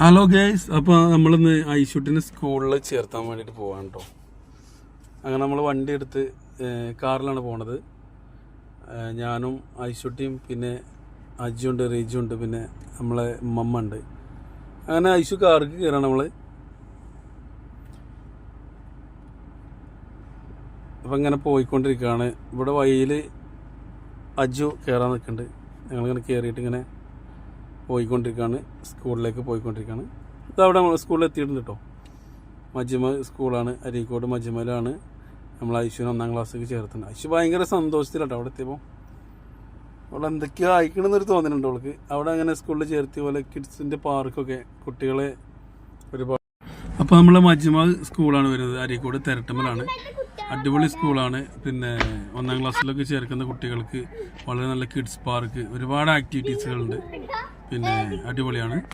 Hello guys, അപ്പോൾ നമ്മളിന്ന് ഐഷുട്ടിനെ സ്കൂളിൽ ചേർത്താൻ വേണ്ടിയിട്ട് പോകാൻ കേട്ടോ. അങ്ങനെ നമ്മൾ വണ്ടി എടുത്ത് കാറിലാണ് പോണത്. ഞാനും ഐഷുട്ടിയും പിന്നെ അജുണ്ട്, റീജുണ്ട്, പിന്നെ നമ്മളെ മമ്മ ഉണ്ട്. അങ്ങനെ ഐഷു കാർക്ക് കയറാണ് നമ്മൾ. അപ്പം ഇങ്ങനെ പോയിക്കൊണ്ടിരിക്കുകയാണ്. ഇവിടെ വഴിയിൽ അജു കയറാൻ നിൽക്കുന്നുണ്ട്. ഞങ്ങളിങ്ങനെ കയറിയിട്ട് ഇങ്ങനെ പോയിക്കൊണ്ടിരിക്കുകയാണ്, സ്കൂളിലേക്ക് പോയിക്കൊണ്ടിരിക്കുകയാണ്. ഇതവിടെ നമ്മൾ സ്കൂളിൽ എത്തിയിട്ടുണ്ട് കേട്ടോ. മജ്മ സ്കൂളാണ്, അരീക്കോട് മജ്മയിലാണ് നമ്മൾ ഐശുവിനെ 1ാം ക്ലാസ്സിലേക്ക് ചേർത്തുന്നത്. ഐശു ഭയങ്കര സന്തോഷത്തിലാട്ടോ അവിടെ എത്തിയപ്പോൾ. അവിടെ എന്തൊക്കെയോ അയക്കണമെന്നൊരു തോന്നുന്നുണ്ട് അവൾക്ക്. അവിടെ അങ്ങനെ സ്കൂളിൽ ചേർത്തിയ പോലെ കിഡ്സിൻ്റെ പാർക്കൊക്കെ കുട്ടികളെ ഒരുപാട്. അപ്പോൾ നമ്മൾ മജ്മ സ്കൂളാണ് വരുന്നത്, അരീക്കോട് തെരട്ടമ്മലാണ്. അടിപൊളി സ്കൂളാണ്. പിന്നെ 1ാം ക്ലാസ്സിലൊക്കെ ചേർക്കുന്ന കുട്ടികൾക്ക് വളരെ നല്ല കിഡ്സ് പാർക്ക്, ഒരുപാട് ആക്ടിവിറ്റീസുകളുണ്ട്. പിന്നെ അടിപൊളിയാണ്.